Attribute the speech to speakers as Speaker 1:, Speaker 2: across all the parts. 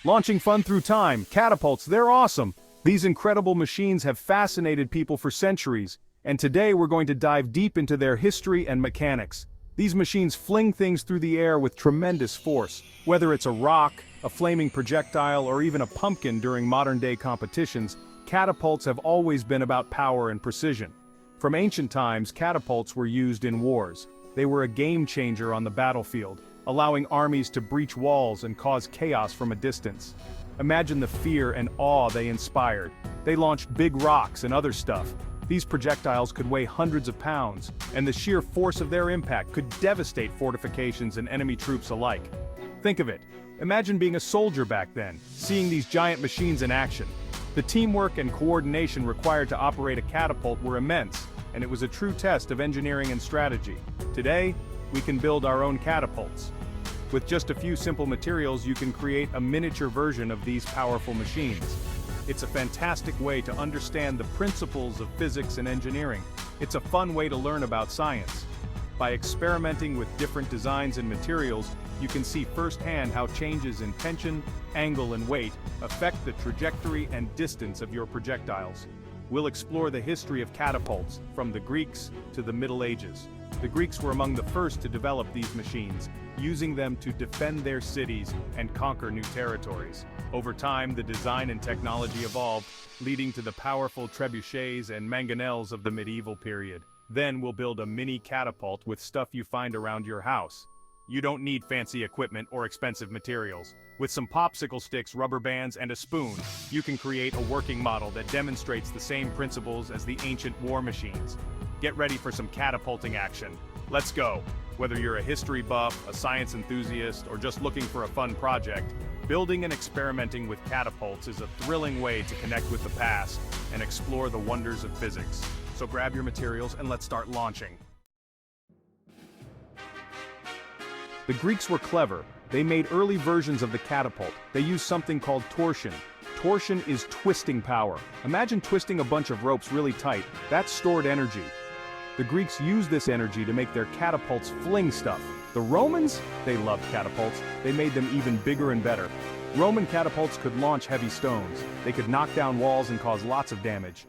Speaker 1: Launching fun through time, catapults, they're awesome. These incredible machines have fascinated people for centuries, and today we're going to dive deep into their history and mechanics. These machines fling things through the air with tremendous force. Whether it's a rock, a flaming projectile, or even a pumpkin during modern-day competitions, catapults have always been about power and precision. From ancient times, catapults were used in wars. They were a game-changer on the battlefield, allowing armies to breach walls and cause chaos from a distance. Imagine the fear and awe they inspired. They launched big rocks and other stuff. These projectiles could weigh hundreds of pounds, and the sheer force of their impact could devastate fortifications and enemy troops alike. Think of it. Imagine being a soldier back then, seeing these giant machines in action. The teamwork and coordination required to operate a catapult were immense, and it was a true test of engineering and strategy. Today, we can build our own catapults. With just a few simple materials, you can create a miniature version of these powerful machines. It's a fantastic way to understand the principles of physics and engineering. It's a fun way to learn about science. By experimenting with different designs and materials, you can see firsthand how changes in tension, angle, and weight affect the trajectory and distance of your projectiles. We'll explore the history of catapults, from the Greeks to the Middle Ages. The Greeks were among the first to develop these machines, using them to defend their cities and conquer new territories. Over time, the design and technology evolved, leading to the powerful trebuchets and mangonels of the medieval period. Then we'll build a mini catapult with stuff you find around your house. You don't need fancy equipment or expensive materials. With some popsicle sticks, rubber bands, and a spoon, you can create a working model that demonstrates the same principles as the ancient war machines. Get ready for some catapulting action. Let's go! Whether you're a history buff, a science enthusiast, or just looking for a fun project, building and experimenting with catapults is a thrilling way to connect with the past and explore the wonders of physics. So grab your materials and let's start launching. The Greeks were clever. They made early versions of the catapult. They used something called torsion. Torsion is twisting power. Imagine twisting a bunch of ropes really tight. That's stored energy. The Greeks used this energy to make their catapults fling stuff. The Romans? They loved catapults. They made them even bigger and better. Roman catapults could launch heavy stones. They could knock down walls and cause lots of damage.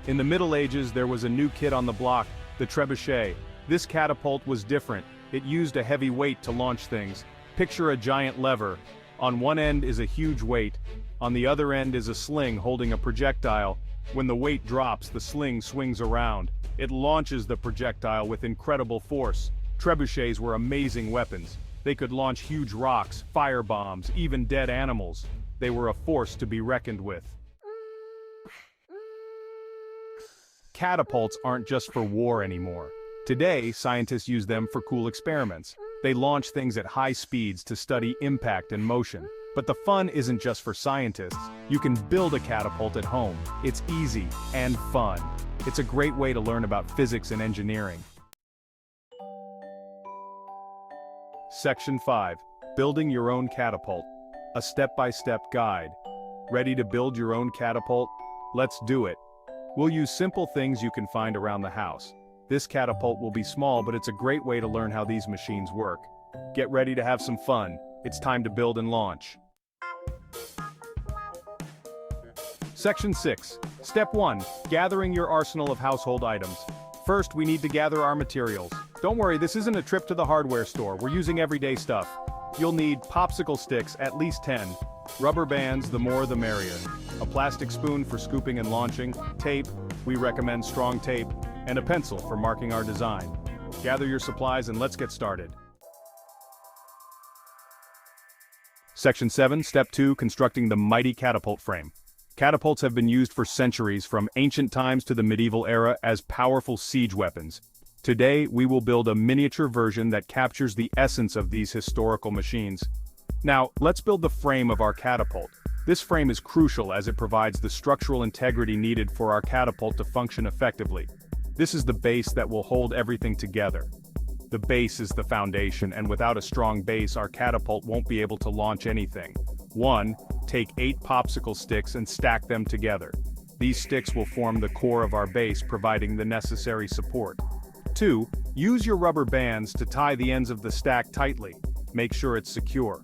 Speaker 1: In the Middle Ages, there was a new kid on the block, the trebuchet. This catapult was different. It used a heavy weight to launch things. Picture a giant lever. On one end is a huge weight. On the other end is a sling holding a projectile. When the weight drops, the sling swings around. It launches the projectile with incredible force. Trebuchets were amazing weapons. They could launch huge rocks, fire bombs, even dead animals. They were a force to be reckoned with. Catapults aren't just for war anymore. Today, scientists use them for cool experiments. They launch things at high speeds to study impact and motion. But the fun isn't just for scientists. You can build a catapult at home. It's easy and fun. It's a great way to learn about physics and engineering. Section 5. Building your own catapult. A step-by-step guide. Ready to build your own catapult? Let's do it. We'll use simple things you can find around the house. This catapult will be small, but it's a great way to learn how these machines work. Get ready to have some fun. It's time to build and launch. Section 6. Step 1. Gathering your arsenal of household items. First, we need to gather our materials. Don't worry, this isn't a trip to the hardware store. We're using everyday stuff. You'll need popsicle sticks, at least 10. Rubber bands, the more the merrier. A plastic spoon for scooping and launching. Tape, we recommend strong tape. And a pencil for marking our design. Gather your supplies and let's get started. Section 7, Step 2, Constructing the mighty catapult frame. Catapults have been used for centuries, from ancient times to the medieval era, as powerful siege weapons. Today, we will build a miniature version that captures the essence of these historical machines. Now, let's build the frame of our catapult. This frame is crucial as it provides the structural integrity needed for our catapult to function effectively. This is the base that will hold everything together. The base is the foundation, and without a strong base, our catapult won't be able to launch anything. 1. Take 8 popsicle sticks and stack them together. These sticks will form the core of our base, providing the necessary support. 2. Use your rubber bands to tie the ends of the stack tightly. Make sure it's secure.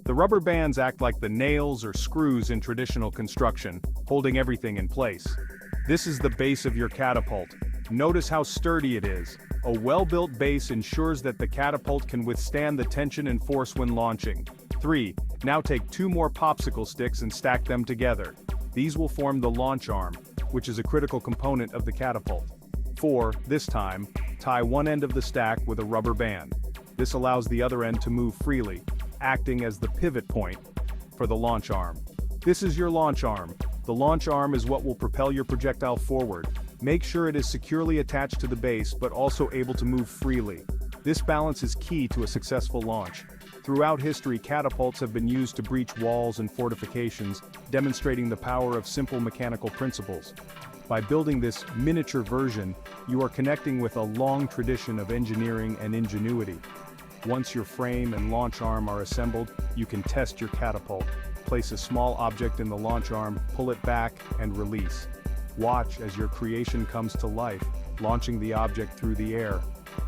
Speaker 1: The rubber bands act like the nails or screws in traditional construction, holding everything in place. This is the base of your catapult. Notice how sturdy it is. A well-built base ensures that the catapult can withstand the tension and force when launching. 3. Now take 2 more popsicle sticks and stack them together. These will form the launch arm, which is a critical component of the catapult. 4. This time, tie one end of the stack with a rubber band. This allows the other end to move freely, acting as the pivot point for the launch arm. This is your launch arm. The launch arm is what will propel your projectile forward. Make sure it is securely attached to the base but also able to move freely. This balance is key to a successful launch. Throughout history, catapults have been used to breach walls and fortifications, demonstrating the power of simple mechanical principles. By building this miniature version, you are connecting with a long tradition of engineering and ingenuity. Once your frame and launch arm are assembled, you can test your catapult. Place a small object in the launch arm, pull it back, and release. Watch as your creation comes to life, launching the object through the air.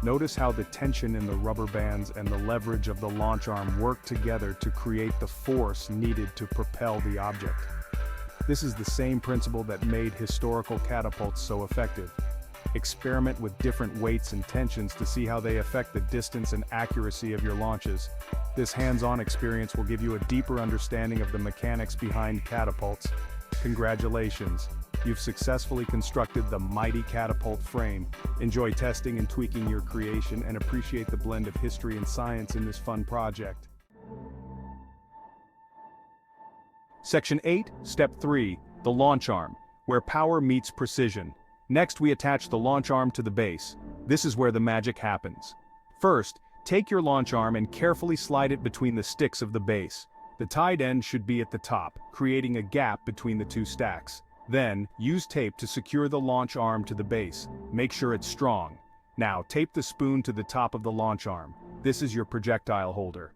Speaker 1: Notice how the tension in the rubber bands and the leverage of the launch arm work together to create the force needed to propel the object. This is the same principle that made historical catapults so effective. Experiment with different weights and tensions to see how they affect the distance and accuracy of your launches. This hands-on experience will give you a deeper understanding of the mechanics behind catapults. Congratulations! You've successfully constructed the mighty catapult frame. Enjoy testing and tweaking your creation and appreciate the blend of history and science in this fun project. Section 8, Step 3, the launch arm, where power meets precision. Next, we attach the launch arm to the base. This is where the magic happens. First, take your launch arm and carefully slide it between the sticks of the base. The tied end should be at the top, creating a gap between the 2 stacks. Then, use tape to secure the launch arm to the base. Make sure it's strong. Now, tape the spoon to the top of the launch arm. This is your projectile holder.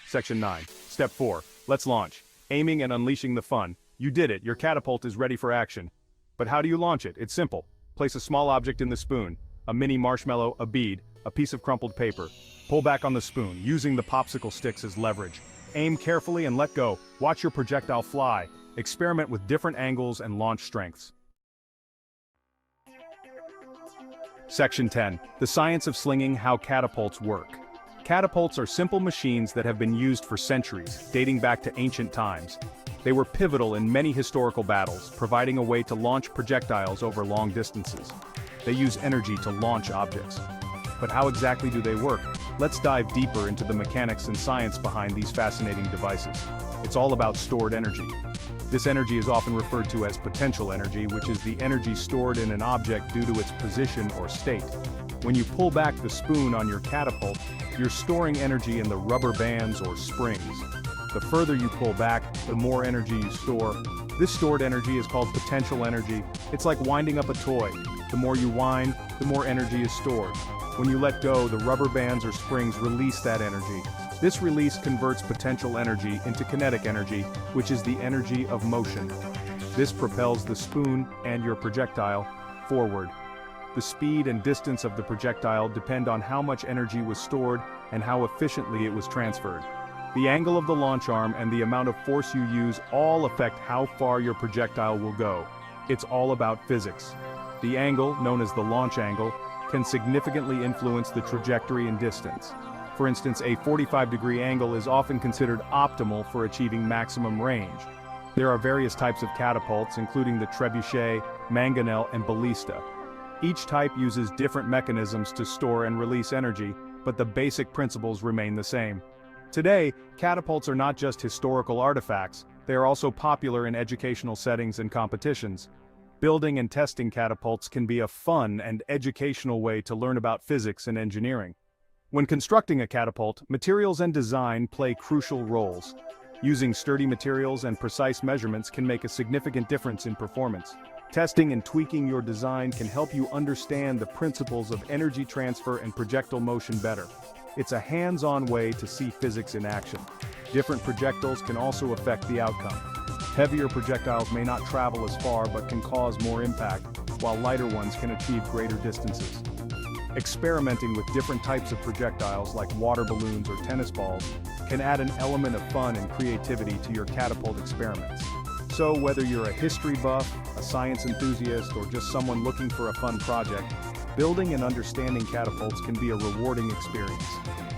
Speaker 1: Section 9. Step 4. Let's launch. Aiming and unleashing the fun. You did it, your catapult is ready for action. But how do you launch it? It's simple. Place a small object in the spoon. A mini marshmallow, a bead, a piece of crumpled paper. Pull back on the spoon, using the popsicle sticks as leverage. Aim carefully and let go. Watch your projectile fly. Experiment with different angles and launch strengths. Section 10. The science of slinging, how catapults work. Catapults are simple machines that have been used for centuries, dating back to ancient times. They were pivotal in many historical battles, providing a way to launch projectiles over long distances. They use energy to launch objects. But how exactly do they work? Let's dive deeper into the mechanics and science behind these fascinating devices. It's all about stored energy. This energy is often referred to as potential energy, which is the energy stored in an object due to its position or state. When you pull back the spoon on your catapult, you're storing energy in the rubber bands or springs. The further you pull back, the more energy you store. This stored energy is called potential energy. It's like winding up a toy. The more you wind, the more energy is stored. When you let go, the rubber bands or springs release that energy. This release converts potential energy into kinetic energy, which is the energy of motion. This propels the spoon and your projectile forward. The speed and distance of the projectile depend on how much energy was stored and how efficiently it was transferred. The angle of the launch arm and the amount of force you use all affect how far your projectile will go. It's all about physics. The angle, known as the launch angle, can significantly influence the trajectory and distance. For instance, a 45-degree angle is often considered optimal for achieving maximum range. There are various types of catapults, including the Trebuchet, mangonel, and ballista. Each type uses different mechanisms to store and release energy, but the basic principles remain the same. Today, catapults are not just historical artifacts, they are also popular in educational settings and competitions. Building and testing catapults can be a fun and educational way to learn about physics and engineering. When constructing a catapult, materials and design play crucial roles. Using sturdy materials and precise measurements can make a significant difference in performance. Testing and tweaking your design can help you understand the principles of energy transfer and projectile motion better. It's a hands-on way to see physics in action. Different projectiles can also affect the outcome. Heavier projectiles may not travel as far but can cause more impact, while lighter ones can achieve greater distances. Experimenting with different types of projectiles like water balloons or tennis balls can add an element of fun and creativity to your catapult experiments. So whether you're a history buff, a science enthusiast, or just someone looking for a fun project, building and understanding catapults can be a rewarding experience.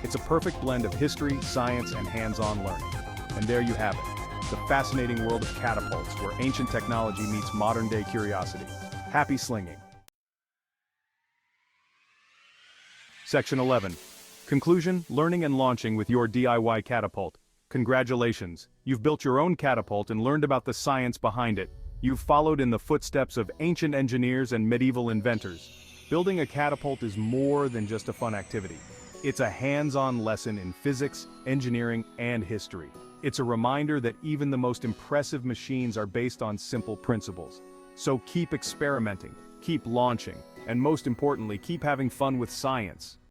Speaker 1: It's a perfect blend of history, science, and hands-on learning. And there you have it, the fascinating world of catapults, where ancient technology meets modern-day curiosity. Happy slinging! Section 11. Conclusion: learning and launching with your DIY catapult. Congratulations, you've built your own catapult and learned about the science behind it. You've followed in the footsteps of ancient engineers and medieval inventors. Building a catapult is more than just a fun activity. It's a hands-on lesson in physics, engineering, and history. It's a reminder that even the most impressive machines are based on simple principles. So keep experimenting, keep launching, and most importantly, keep having fun with science.